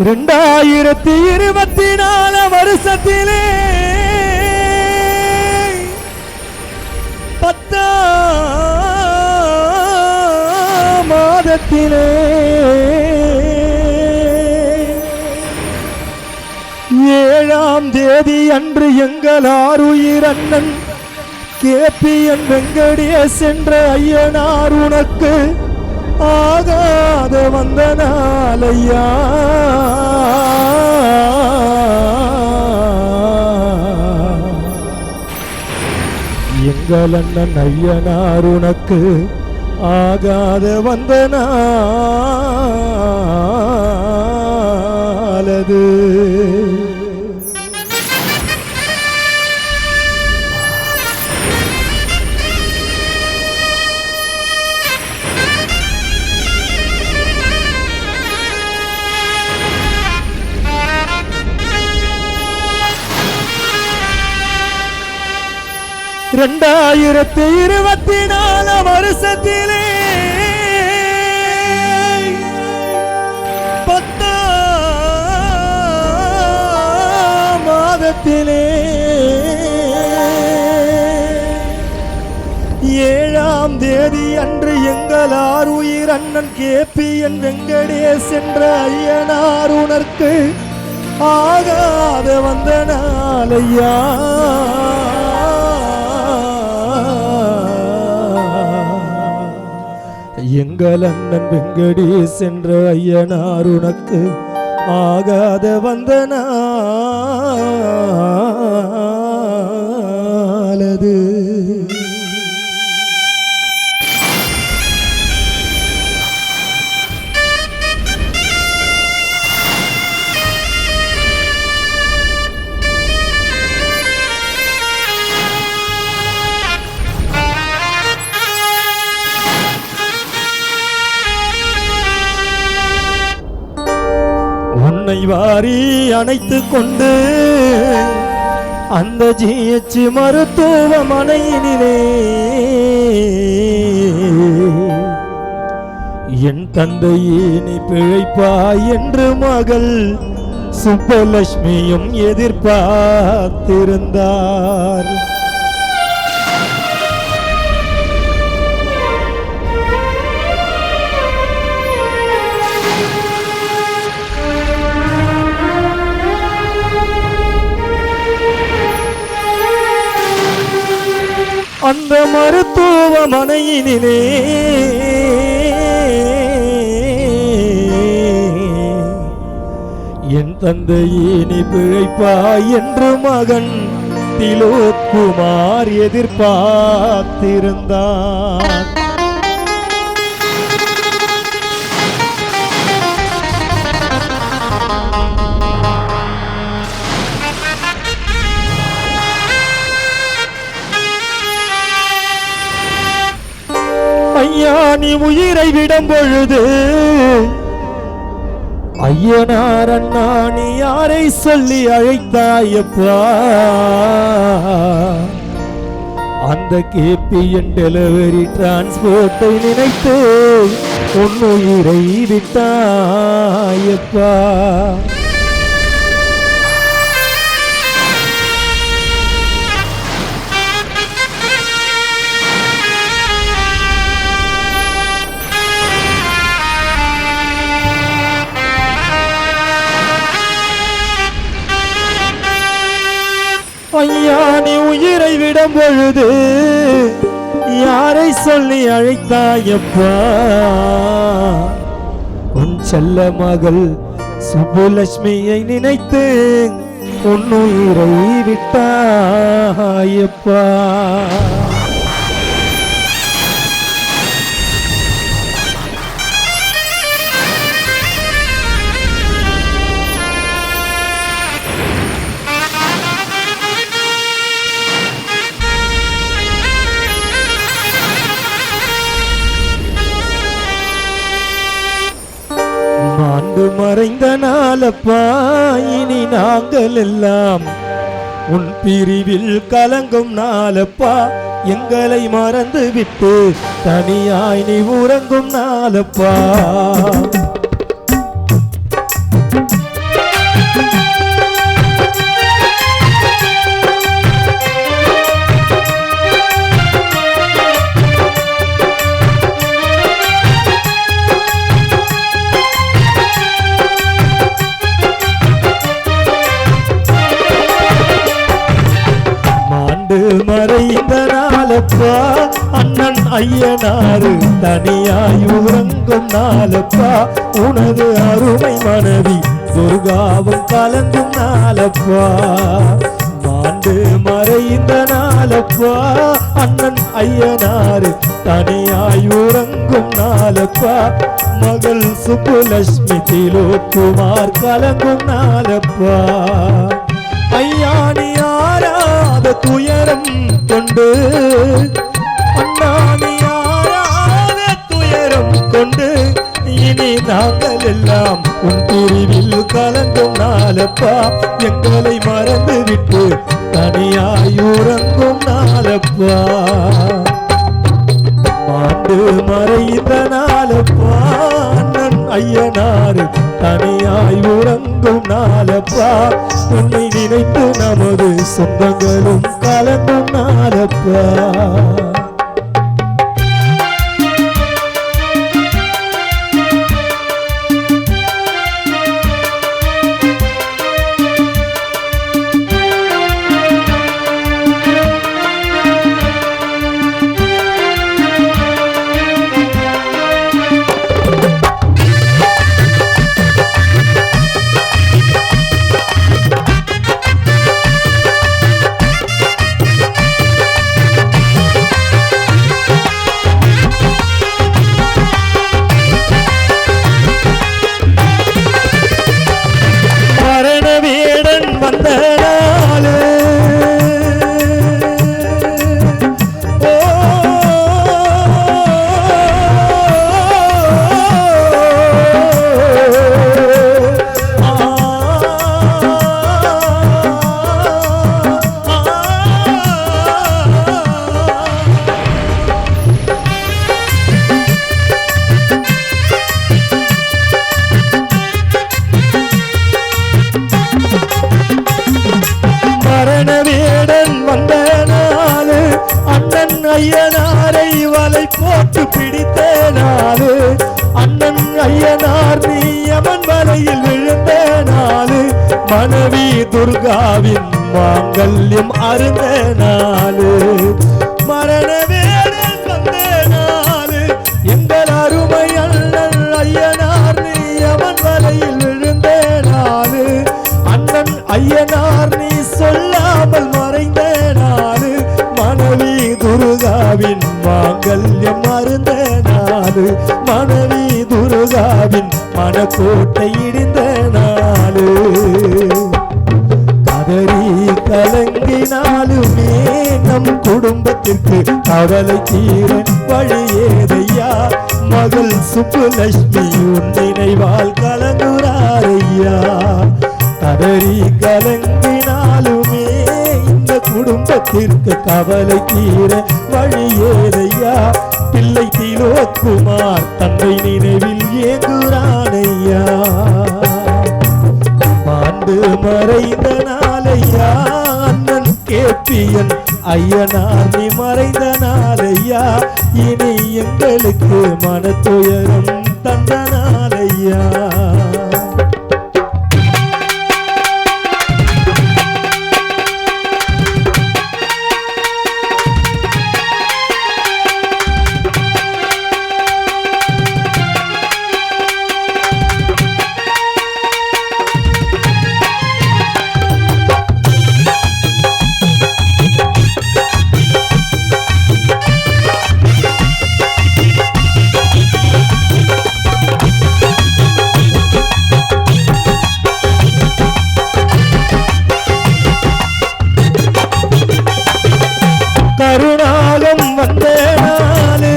2024 வருஷத்திலே 10ஆம் மாதத்திலே 7ஆம் தேதி அன்று எங்கள் ஆருயிர் அண்ணன் கேபிஎன் வெங்கடேஷ் என்ற ஐயனார் உனக்கு ஆகாத வந்த நாளையா எங்கள் அண்ணன் ஐயனார் உனக்கு ஆகாத வந்த நாளது. ரெண்டாயிரத்தி 24 வருஷத்திலே 10ஆம் மாதத்திலே 7ஆம் தேதி அன்று எங்கள் ஆருயிர் அண்ணன் கேபிஎன் வெங்கடேஷ் என்ற ஐயனார் உனக்கு ஆகாத வந்த நாளையா எங்கள் அண்ணன் வெங்கடேஷ் என்ற ஐயனார் உனக்கு ஆகாத வந்த நாளது. உன்னை வாரி அணைத்து கொண்டு அந்த ஜிஎச் மருத்துவமனையினிலே என் தந்தையே நீ பிழைப்பாய் என்று மகள் சுப்பலட்சுமியும் எதிர்பார்த்திருந்தார். அந்த மருத்துவமனையினிலே என் தந்தையே நீ பிழைப்பாய் என்று மகன் திலோக்குமார் எதிர்பார்த்திருந்தார். ஐயா நீ உயிரை விடும் பொழுது ஐயனார் அண்ணா நீ யாரை சொல்லி அழைத்தாயப்பா? அந்த கேபிஎன் டெலிவரி டிரான்ஸ்போர்ட்டை நினைத்து உன் உயிரை விட்டாயப்பா. ஐயா நீ உயிரை விடும் பொழுது யாரை சொல்லி அழைத்தாயப்பா? உன் செல்ல மகள் சுப்புலட்சுமியை நினைத்து உன் உயிரை விட்டாயப்பா. மாண்டு மறைந்த நாளப்பா இனி நாங்கள் எல்லாம் உன் பிரிவில் கலங்கும் நாளப்பா. எங்களை மறந்து விட்டு தனியாய் நீ உறங்கும் நாளப்பா. நாளப்பா அண்ணன் ஐயனாரு தனியாய் உறங்கும் நாளப்பா உனது அருமை மனைவி துர்காவும் கலங்கும் நாளப்பா மாண்டு மறைந்த நாளப்பா அண்ணன் ஐயனாரு தனியாய் உறங்கும் நாளப்பா மகள் சுப்புலட்சுமி திலோக்குமார் கலங்கும் நாளப்பா ஐயானி ஆராத துயரம் கொண்டு அண்ணானி ஆராத துயரம் கொண்டு இனி நாங்கள் எல்லாம் உன் பிரிவில் கலங்கும் நாளப்பா எங்களை மறந்து விட்டு தனியாய் உறங்கும் நாளப்பா மாண்டு மறைந்த நாளப்பா அண்ணன் ஐயனாரு தனியாய் உறங்கும் நாளப்பா உன்னை நினைத்து நமது சொந்தங்களும் கலங்கும் நாளப்பா ஐயனாரை வலை போட்டு பிடித்த நாளு அண்ணன் ஐயனார் நீ அவன் வலையில் விழுந்த நாளு மனைவி துர்காவின் மாங்கல்யம் அருந்த நாளு மரண வேடல் வந்த நாளு எங்கள் அருமை அண்ணன் ஐயனார் நீ அவன் வலையில் விழுந்த நாளு அண்ணன் ஐயனார் நீ சொல்லாமல் மறைந்த நாளு மனைவி துர்காவின் மாங்கல்யம் அருந்த நாளு மனைவி துர்காவின் மனக்கோட்டை இடிந்த நாளு கதறி கலங்கினாலுமே நம் குடும்பத்திற்கு கவலை தீர வழியேதையா மகள் சுப்புலட்சுமி உன் நினைவால் கலங்குறாரையா கதறி கலங்கினாலுமே இந்த குடும்பத்திற்கு கவலை தீர வழியேதையா பிள்ளை திலோக்குமார் தந்தை நினைவில் ஏங்குறானையா மாண்டு மறைந்த நாளையா அண்ணன் கேப்பியன் ஐயனார் நீ மறைந்த நாளையா இனி எங்களுக்கு மனத்துயரம் தந்த நாளையா கருணாகம் வந்த நாளு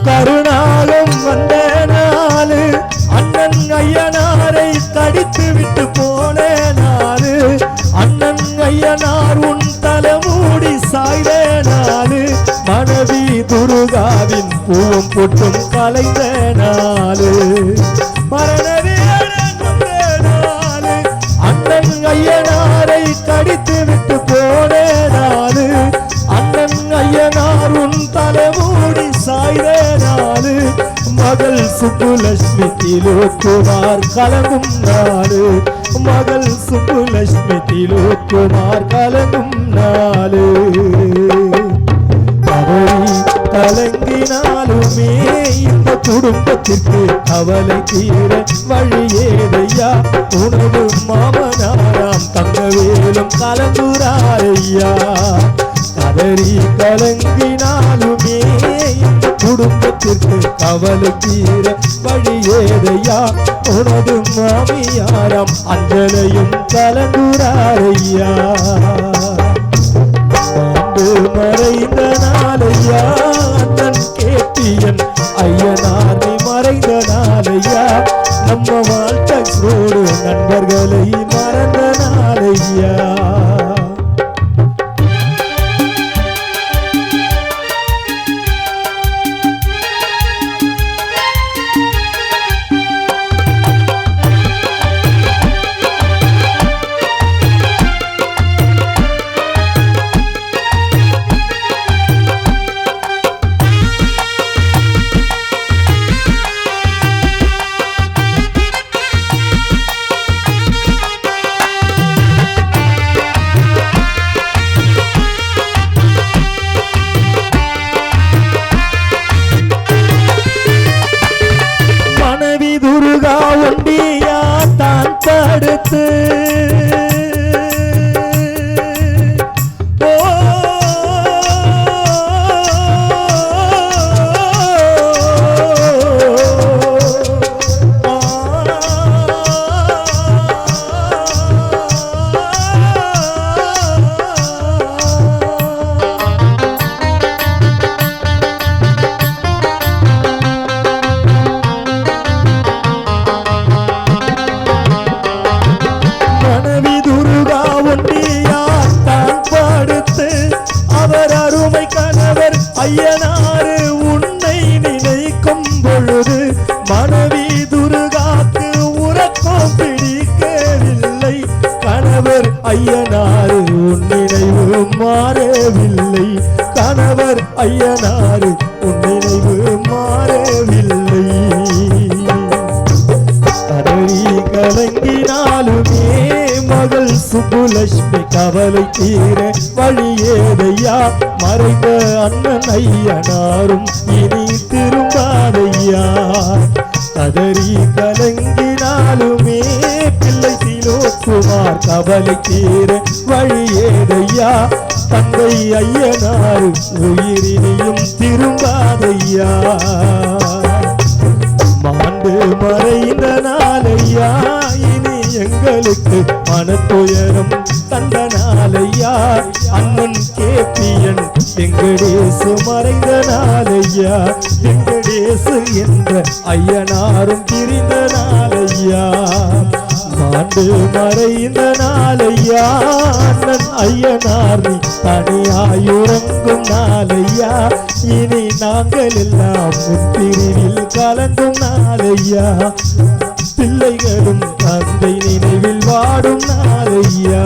கருணாகம் வந்த நாளு அண்ணன் ஐயனாரை தடித்து விட்டு போன நாளு அண்ணன் ஐயனார் உன் தலைமூடி சாய்ந்த துருகாவின் பூவும் பொட்டும் கலைந்த நாளு மரணவே அடங்குந்த நாளு அண்ணன் ஐயனாரை கடித்து விட்டு போன நாளு அண்ணன் ஐயனார் உன் தலைமூடி சாய்ந்த நாளு மகள் சுப்புலட்சுமி திலோக்குமார் கலங்கும் நாளு மகள் சுப்புலட்சுமி திலோக்குமார் கலங்கும் நாளு கவலை கலங்கினாலுமே இந்த குடும்பத்திற்கு கவலை தீர வழியேதையா உனது மாமனாராம் தங்கவேலும் கலங்குறாரையா கதறி கலங்கினாலுமே இந்த குடும்பத்திற்கு கவலை தீர வழியேதையா உனது மாமியாராம் அஞ்சலையும் கலங்குறாரையா மறைந்த நாளையா அண்ணன் கேட்டியன் ஐயனார் நீ மறைந்த நாளையா நம்ம வாழ்க்கையோடு நண்பர்களை மறந்த நாளையா ஒண்டியா தான் படுத்து ஐயனாரு உன்னை நினைக்கும் பொழுது மனைவி துர்காக்கு உறக்கம் பிடிக்கவில்லை கணவர் ஐயனாரு உன் நினைவு மாறவில்லை கணவர் ஐயனாரு உன் நினைவு மாறவில்லை கதறி கலங்கினாலுமே மகள் சுப்புலட்சுமி கவலை தீர வழியேதையா மறைந்த அண்ணன் ஐயனாரும் இனி திரும்பாதையா கதறி கலங்கினாலுமே பிள்ளை திலோக்குமார் கவலை தீர வழியேதையா தந்தை ஐயனாரு உயிரினியும் திரும்பாதையா மாண்டு மறைந்த நாளையா இனி எங்களுக்கு மனத்துயரம் தந்த நாளையா அண்ணன் கேப்பியன் வெங்கடேசு மறைந்த நாளையா வெங்கடேசு என்ற ஐயனாரும் பிரிந்த நாளையா மாண்டு மறைந்த நாளையா அண்ணன் ஐயனார் நீ தனியாயுறங்கும் நாளையா இனி நாங்கள் எல்லாம் முத்திரிவில் கலங்கும் நாளையா பிள்ளைகளும் தந்தை நினைவில் வாடும் நாளையா